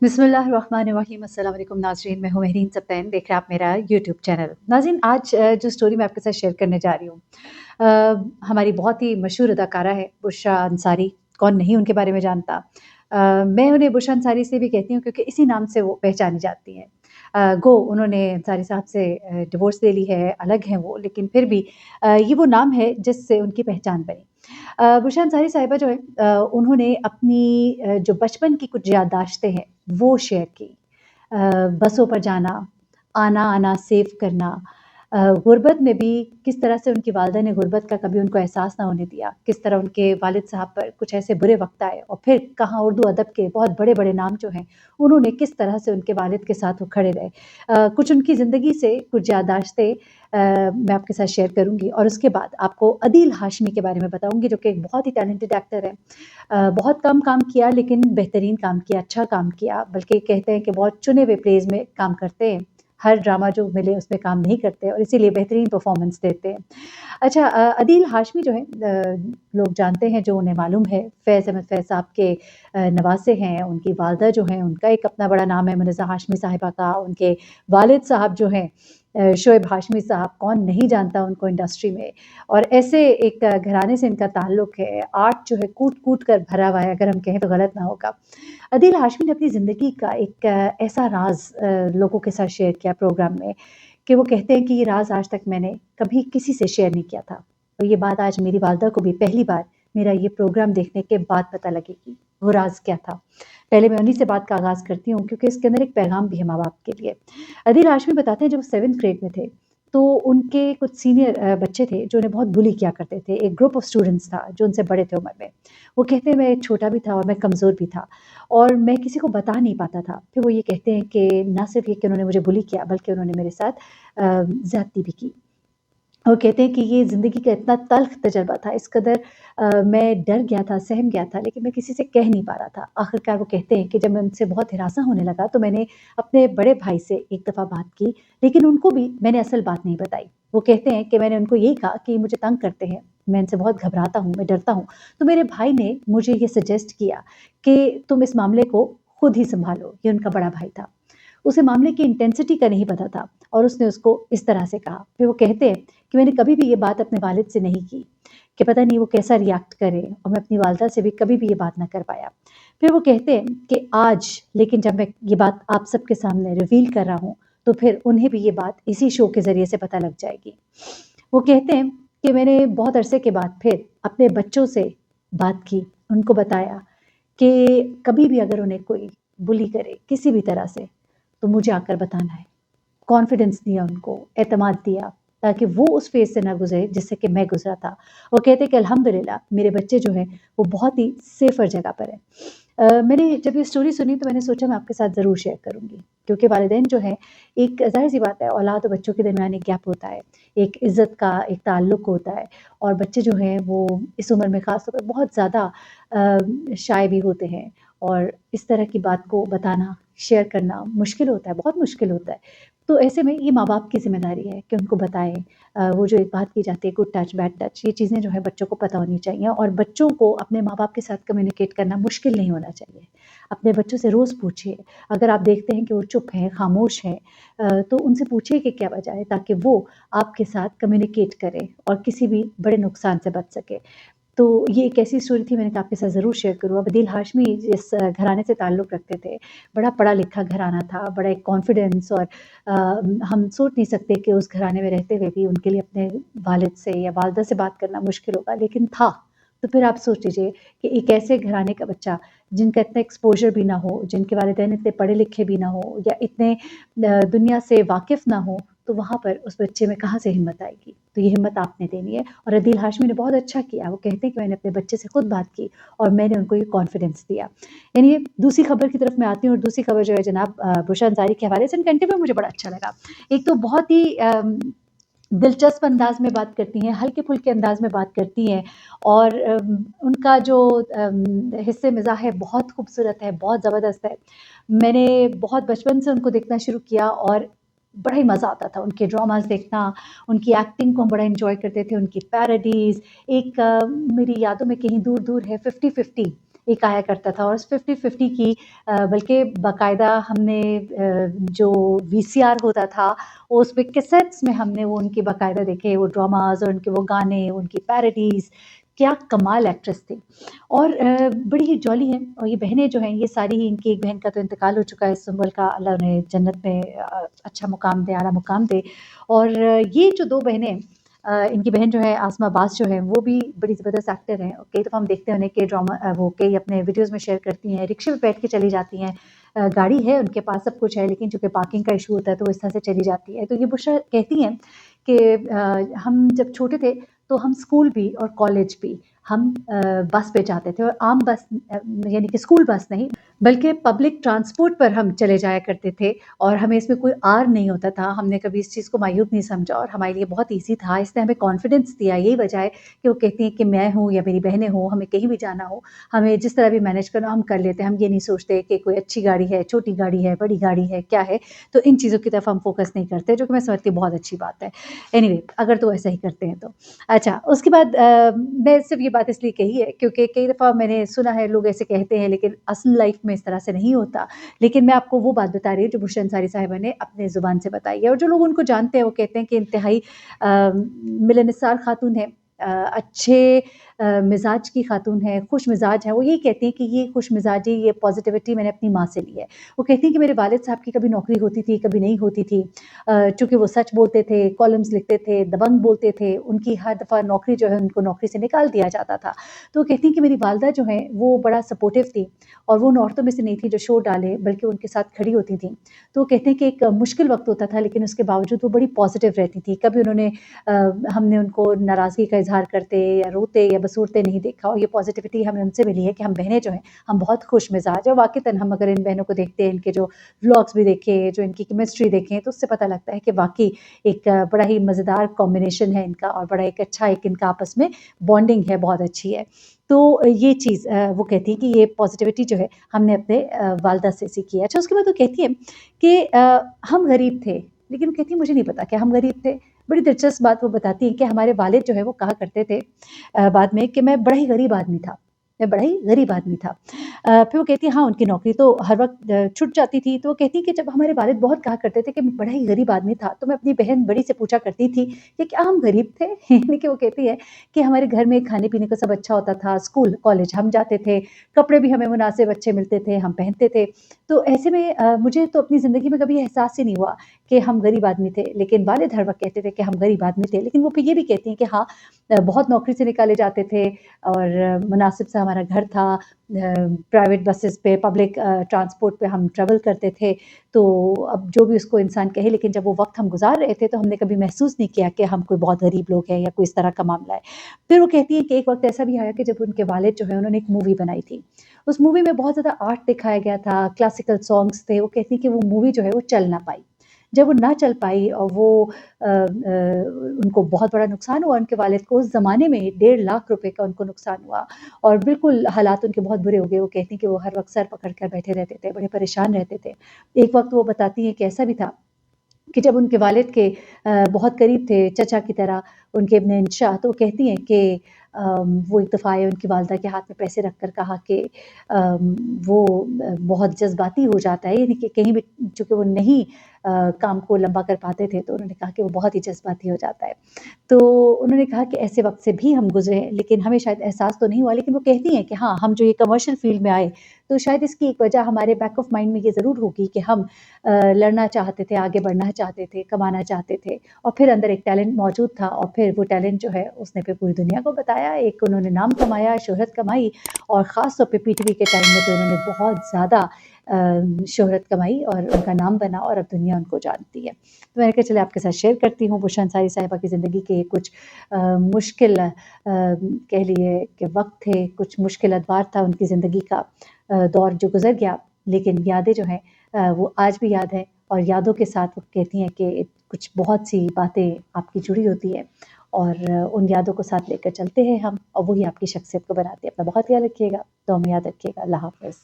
बिस्मिल्लाहिर्रहमानिर्रहीम। अस्सलाम वालेकुम नाज़रीन, मैं हूँ महरीन सब्तैन, देख रहे हैं आप मेरा यूट्यूब चैनल। नाज़रीन, आज जो स्टोरी मैं आपके साथ शेयर करने जा रही हूँ, हमारी बहुत ही मशहूर अदाकारा है बुशरा अंसारी। कौन नहीं उनके बारे में जानता। मैं उन्हें बुशरा अंसारी से भी कहती हूँ क्योंकि इसी नाम से वो पहचानी जाती हैं। गो उन्होंने अंसारी साहब से डिवोर्स ले ली है, अलग हैं वो, लेकिन फिर भी ये वो नाम है जिससे उनकी पहचान बनी। बुशरा अंसारी साहिबा जो है, उन्होंने अपनी जो बचपन की कुछ याददाश्तें हैं वो शेयर की। बसों पर जाना, आना-आना सेव करना, गुर्बत में भी किस तरह से उनकी वालिदा ने गुर्बत का कभी उनको एहसास ना होने दिया, किस तरह उनके वालिद साहब पर कुछ ऐसे बुरे वक़्त आए और फिर कहाँ उर्दू अदब के बहुत बड़े-बड़े नाम जो हैं, उन्होंने किस तरह से उनके वालिद के साथ वो खड़े रहे। कुछ उनकी ज़िंदगी से कुछ याददाश्तें मैं आपके साथ शेयर करूँगी और उसके बाद आपको अदील हाशमी के बारे में बताऊँगी, जो कि एक बहुत ही टैलेंटेड एक्टर है। बहुत कम काम किया लेकिन बेहतरीन काम किया, अच्छा काम किया, बल्कि कहते हैं कि बहुत चुने हुए प्लेज़ में काम करते हैं। हर ड्रामा जो मिले उसमें काम नहीं करते और इसीलिए बेहतरीन परफ़ॉर्मेंस देते हैं। अच्छा, अदील हाशमी जो है, लोग जानते हैं, जो उन्हें मालूम है, फ़ैज़ अहमद फ़ैज़ साहब के नवासे हैं। उनकी वालिदा जो हैं उनका एक अपना बड़ा नाम है, मुनज़्ज़ा हाशमी साहिबा का। उनके वालिद साहब जो हैं शोएब हाशमी साहब, कौन नहीं जानता उनको इंडस्ट्री में। और ऐसे एक घराने से इनका ताल्लुक़ है। आर्ट जो है कूट-कूट कर भरा हुआ है, अगर हम कहें तो गलत ना होगा। अदील हाशमी ने अपनी ज़िंदगी का एक ऐसा राज़ लोगों के साथ शेयर किया प्रोग्राम में, कि वो कहते हैं कि ये राज़ आज तक मैंने कभी किसी से शेयर नहीं किया था। और ये बात आज मेरी वालिदा को भी पहली बार मेरा ये प्रोग्राम देखने के बाद पता लगी कि वो राज़ क्या था। पहले मैं उन्हीं से बात का आगाज़ करती हूँ क्योंकि इसके अंदर एक पैगाम भी है माँ-बाप के लिए। अदील हाशमी बताते हैं, जब वो 7th ग्रेड में थे, तो उनके कुछ सीनियर बच्चे थे जो उन्हें बहुत बुली किया करते थे। एक ग्रुप ऑफ स्टूडेंट्स था जो उनसे बड़े थे उम्र में। वो कहते हैं मैं छोटा भी था और मैं कमज़ोर भी था और मैं किसी को बता नहीं पाता था। फिर वो ये कहते हैं कि ना सिर्फ़ ये कि उन्होंने मुझे बुली किया, बल्कि उन्होंने मेरे साथ ज़्यादती भी की। और कहते हैं कि ये ज़िंदगी का इतना तल्ख़ तजुर्बा था, इस कदर मैं डर गया था, सहम गया था, लेकिन मैं किसी से कह नहीं पा रहा था। आख़िरकार वो कहते हैं कि जब मैं उनसे बहुत हिरासा होने लगा, तो मैंने अपने बड़े भाई से एक दफ़ा बात की, लेकिन उनको भी मैंने असल बात नहीं बताई। वो कहते हैं कि मैंने उनको यही कहा कि मुझे तंग करते हैं, मैं इनसे बहुत घबराता हूँ, मैं डरता हूँ। तो मेरे भाई ने मुझे ये सजेस्ट किया कि तुम इस मामले को खुद ही सँभालो। ये उनका बड़ा भाई था। उसे मामले की इंटेंसिटी का नहीं पता था और उसने उसको इस तरह से कहा। फिर वो कहते हैं कि मैंने कभी भी ये बात अपने वालिद से नहीं की, कि पता नहीं वो कैसा रिएक्ट करें, और मैं अपनी वालिदा से भी कभी भी ये बात ना कर पाया। फिर वो कहते हैं कि आज लेकिन जब मैं ये बात आप सबके सामने रिवील कर रहा हूँ, तो फिर उन्हें भी ये बात इसी शो के ज़रिए से पता लग जाएगी। वो कहते हैं कि मैंने बहुत अरसे के बाद फिर अपने बच्चों से बात की, उनको बताया कि कभी भी अगर उन्हें कोई बुली करे किसी भी तरह से, तो मुझे आकर बताना है। कॉन्फिडेंस दिया उनको, एतमाद दिया, ताकि वो उस फ़ेज़ से ना गुज़रे जिससे कि मैं गुज़रा था। वो कहते हैं कि अल्हम्दुलिल्लाह मेरे बच्चे जो हैं वो बहुत ही सेफ़र जगह पर हैं। मैंने जब ये स्टोरी सुनी तो मैंने सोचा मैं आपके साथ ज़रूर शेयर करूँगी, क्योंकि वालिदैन जो हैं, एक ज़ाहिर-सी बात है, औलाद और बच्चों के दरमियान एक गैप होता है, एक इज़्ज़त का एक ताल्लुक़ होता है, और बच्चे जो हैं वो इस उम्र में ख़ास तौर पे बहुत ज़्यादा शाय भी होते हैं, और इस तरह की बात को बताना, शेयर करना मुश्किल होता है, बहुत मुश्किल होता है। तो ऐसे में ये माँ-बाप की ज़िम्मेदारी है कि उनको बताएँ। वो जो एक बात की जाती है गुड टच, बैड टच, ये चीज़ें जो है बच्चों को पता होनी चाहिए, और बच्चों को अपने माँ-बाप के साथ कम्युनिकेट करना मुश्किल नहीं होना चाहिए। अपने बच्चों से रोज़ पूछिए, अगर आप देखते हैं कि वो चुप हैं, खामोश हैं, तो उनसे पूछिए कि क्या वजह है, ताकि वो आपके साथ कम्युनिकेट करें और किसी भी बड़े नुकसान से बच सकें। तो ये एक ऐसी स्टोरी थी, मैंने कहा आपके साथ ज़रूर शेयर करूँ। अब अदील हाशमी जिस घराने से ताल्लुक़ रखते थे, बड़ा पढ़ा-लिखा घराना था, बड़ा एक कॉन्फिडेंस, और हम सोच नहीं सकते कि उस घराने में रहते हुए भी उनके लिए अपने वालिद से या वालिदा से बात करना मुश्किल होगा, लेकिन था। तो फिर आप सोच लीजिए कि एक ऐसे घराने का बच्चा, जिनका इतना एक्सपोज़र भी ना हो, जिनके वालिदैन इतने पढ़े-लिखे भी ना हो, या इतने दुनिया से वाकिफ़ ना हो, तो वहाँ पर उस बच्चे में कहाँ से हिम्मत आएगी? तो ये हिम्मत आपने देनी है, और अदील हाशमी ने बहुत अच्छा किया। वो कहते हैं कि मैंने अपने बच्चे से खुद बात की और मैंने उनको ये कॉन्फिडेंस दिया। यानी दूसरी खबर की तरफ मैं आती हूँ, और दूसरी खबर जो है जनाब बुशरा अंसारी के हवाले से, इनका इंटरव्यू मुझे बड़ा अच्छा लगा। एक तो बहुत ही दिलचस्प अंदाज़ में बात करती हैं, हल्के-फुल्के अंदाज़ में बात करती हैं, और उनका जो हिस्से-मिज़ाह है बहुत खूबसूरत है, बहुत ज़बरदस्त है। मैंने बहुत बचपन से उनको देखना शुरू किया और बड़ा ही मज़ा आता था उनके ड्रामाज़ देखना, उनकी एक्टिंग को हम बड़ा एन्जॉय करते थे, उनकी पैरोडीज़। एक मेरी यादों में कहीं दूर-दूर है 50-50, ایک آیا کرتا تھا اور 50-50 کی بلکہ باقاعدہ ہم نے جو VCR ہوتا تھا اس پہ کیسٹس میں ہم نے وہ ان کی باقاعدہ دیکھے وہ ڈراماز اور ان کے وہ گانے ان کی پیروڈیز. کیا کمال ایکٹریس تھی اور بڑی ہی جولی ہیں. اور یہ بہنیں جو ہیں یہ ساری ہی ان کی ایک بہن کا تو انتقال ہو چکا ہے سنبل کا, اللہ انہیں جنت میں اچھا مقام دے, اعلیٰ مقام دے. اور یہ جو دو بہنیں ان کی بہن جو ہے آسما عباس جو ہے وہ بھی بڑی زبردست ایکٹر ہیں. کئی دفعہ ہم دیکھتے ہیں انہیں کہ ڈرامہ وہ کئی اپنے ویڈیوز میں شیئر کرتی ہیں, رکشے پہ بیٹھ کے چلی جاتی ہیں, گاڑی ہے ان کے پاس سب کچھ ہے لیکن چونکہ پارکنگ کا ایشو ہوتا ہے تو وہ اس طرح سے چلی جاتی ہے. تو یہ بشرا کہتی ہیں کہ ہم جب چھوٹے تھے تو ہم اسکول بھی اور کالج بھی ہم بس پہ جاتے تھے, اور عام بس یعنی کہ اسکول بس نہیں بلکہ پبلک ٹرانسپورٹ پر ہم چلے جایا کرتے تھے, اور ہمیں اس میں کوئی آر نہیں ہوتا تھا. ہم نے کبھی اس چیز کو معیوب نہیں سمجھا اور ہمارے لیے بہت ایزی تھا. اس نے ہمیں کانفیڈنس دیا. یہی وجہ ہے کہ وہ کہتی ہیں کہ میں ہوں یا میری بہنیں ہوں, ہمیں کہیں بھی جانا ہو ہمیں جس طرح بھی مینیج کرنا ہم کر لیتے ہیں. ہم یہ نہیں سوچتے کہ کوئی اچھی گاڑی ہے, چھوٹی گاڑی ہے, بڑی گاڑی ہے, کیا ہے. تو ان چیزوں کی طرف ہم فوکس نہیں کرتے, جو کہ میں سمجھتی ہوں بہت اچھی بات ہے. اینی وے اگر تو ایسا ہی کرتے ہیں تو اچھا. اس کے بعد میں صرف یہ بات اس لیے کہی ہے کیونکہ کئی دفعہ میں نے سنا ہے لوگ ایسے کہتے ہیں لیکن اصل لائف میں اس طرح سے نہیں ہوتا. لیکن میں آپ کو وہ بات بتا رہی ہوں جو بشرا انصاری صاحبہ نے اپنے زبان سے بتائی ہے, اور جو لوگ ان کو جانتے ہیں وہ کہتے ہیں کہ انتہائی ملنسار خاتون ہے, اچھے مزاج کی خاتون ہے, خوش مزاج ہے. وہ یہی کہتی ہیں کہ یہ خوش مزاجی یہ پازیٹیوٹی میں نے اپنی ماں سے لی ہے. وہ کہتی ہیں کہ میرے والد صاحب کی کبھی نوکری ہوتی تھی کبھی نہیں ہوتی تھی, چونکہ وہ سچ بولتے تھے, کالمز لکھتے تھے, دبنگ بولتے تھے, ان کی ہر دفعہ نوکری جو ہے ان کو نوکری سے نکال دیا جاتا تھا. تو وہ کہتی ہیں کہ میری والدہ جو ہیں وہ بڑا سپورٹیو تھی, اور وہ ان عورتوں میں سے نہیں تھی جو شور ڈالے بلکہ ان کے ساتھ کھڑی ہوتی تھیں. تو وہ کہتے ہیں کہ ایک مشکل وقت ہوتا تھا لیکن اس کے باوجود وہ بڑی پازیٹیو رہتی تھی. کبھی انہوں نے ہم نے ان کو ناراضگی کا اظہار کرتے یا روتے یا بسورتے نہیں دیکھا. اور یہ پازیٹیوٹی ہمیں ان سے ملی ہے کہ ہم بہنیں جو ہیں ہم بہت خوش مزاج ہیں. واقعتاً ہم اگر ان بہنوں کو دیکھتے ہیں, ان کے جو ولاگس بھی دیکھیں, جو ان کی کیمسٹری دیکھیں, تو اس سے پتہ لگتا ہے کہ واقعی ایک بڑا ہی مزیدار کمبینیشن ہے ان کا, اور بڑا ایک اچھا ایک ان کا آپس میں بانڈنگ ہے, بہت اچھی ہے. تو یہ چیز وہ کہتی ہیں کہ یہ پازیٹیوٹی جو ہے ہم نے اپنے والدہ سے سیکھی ہے. اچھا اس کے بعد وہ کہتی ہے کہ ہم غریب تھے, لیکن وہ کہتی ہیں مجھے نہیں پتا کہ ہم غریب تھے. بڑی دلچسپ بات وہ بتاتی ہیں کہ ہمارے والد جو ہے وہ کہا کرتے تھے بعد میں کہ میں بڑا ہی غریب آدمی تھا, میں بڑا ہی غریب آدمی تھا. پھر وہ کہتی ہے ہاں ان کی نوکری تو ہر وقت چھٹ جاتی تھی. تو وہ کہتی ہے کہ جب ہمارے والد بہت کہا کرتے تھے کہ میں بڑا ہی غریب آدمی تھا, تو میں اپنی بہن بڑی سے پوچھا کرتی تھی کہ کیا ہم غریب تھے. یعنی کہ وہ کہتی ہے کہ ہمارے گھر میں کھانے پینے کا سب اچھا ہوتا تھا, اسکول کالج ہم جاتے تھے, کپڑے بھی ہمیں مناسب اچھے ملتے تھے, ہم پہنتے تھے. تو ایسے میں مجھے تو اپنی زندگی میں کبھی احساس ہی نہیں ہوا کہ ہم غریب آدمی تھے. لیکن والد ہر وقت کہتے تھے کہ ہم غریب آدمی تھے. لیکن وہ پھر یہ بھی کہتی ہیں کہ ہاں بہت نوکری سے نکالے جاتے تھے, اور مناسب سا ہمارا گھر تھا, پرائیویٹ بسز پہ پبلک ٹرانسپورٹ پہ ہم ٹریول کرتے تھے. تو اب جو بھی اس کو انسان کہے, لیکن جب وہ وقت ہم گزار رہے تھے تو ہم نے کبھی محسوس نہیں کیا کہ ہم کوئی بہت غریب لوگ ہیں یا کوئی اس طرح کا معاملہ ہے. پھر وہ کہتی ہیں کہ ایک وقت ایسا بھی آیا کہ جب ان کے والد جو ہے انہوں نے ایک مووی بنائی تھی. اس مووی میں بہت زیادہ آرٹ دکھایا گیا تھا, کلاسیکل سانگس تھے. وہ کہتی ہیں کہ وہ مووی جو ہے وہ چل نہ پائی. جب وہ نہ چل پائی اور وہ ان کو بہت بڑا نقصان ہوا, ان کے والد کو اس زمانے میں 1.5 لاکھ روپے کا ان کو نقصان ہوا, اور بالکل حالات ان کے بہت برے ہو گئے. وہ کہتی ہیں کہ وہ ہر وقت سر پکڑ کر بیٹھے رہتے تھے, بڑے پریشان رہتے تھے. ایک وقت وہ بتاتی ہیں کہ ایسا بھی تھا کہ جب ان کے والد کے بہت قریب تھے, چچا کی طرح, ان کے ابن انشا, تو وہ کہتی ہیں کہ وہ ایک دفعہ آئے ان کی والدہ کے ہاتھ میں پیسے رکھ کر کہا کہ وہ بہت جذباتی ہو جاتا ہے, یعنی کہ کہیں بھی چونکہ وہ نہیں کام کو لمبا کر پاتے تھے, تو انہوں نے کہا کہ وہ بہت ہی جذباتی ہو جاتا ہے. تو انہوں نے کہا کہ ایسے وقت سے بھی ہم گزرے ہیں لیکن ہمیں شاید احساس تو نہیں ہوا. لیکن وہ کہتی ہیں کہ ہاں ہم جو یہ کمرشل فیلڈ میں آئے تو شاید اس کی ایک وجہ ہمارے بیک آف مائنڈ میں یہ ضرور ہوگی کہ ہم لڑنا چاہتے تھے, آگے بڑھنا چاہتے تھے, کمانا چاہتے تھے, اور پھر اندر ایک ٹیلنٹ موجود تھا, اور پھر وہ ٹیلنٹ جو ہے اس نے پھر پوری دنیا کو بتایا. ایک انہوں نے نام کمایا, شہرت کمائی, اور خاص طور پہ PTV کے ٹائم میں تو انہوں نے بہت زیادہ شہرت کمائی اور ان کا نام بنا, اور اب دنیا ان کو جانتی ہے. تو میں نے کہا چلے آپ کے ساتھ شیئر کرتی ہوں. بشرا انصاری صاحبہ کی زندگی کے کچھ مشکل کہہ لیے کہ وقت تھے, کچھ مشکل ادوار تھا ان کی زندگی کا, دور جو گزر گیا, لیکن یادیں جو ہیں وہ آج بھی یاد ہے. اور یادوں کے ساتھ وہ کہتی ہیں کہ کچھ بہت سی باتیں آپ کی جڑی ہوتی ہیں, اور ان یادوں کو ساتھ لے کر چلتے ہیں ہم, اور وہی آپ کی شخصیت کو بناتے ہیں. اپنا بہت خیال رکھیے گا, تو ہمیں یاد رکھیے گا. اللہ حافظ.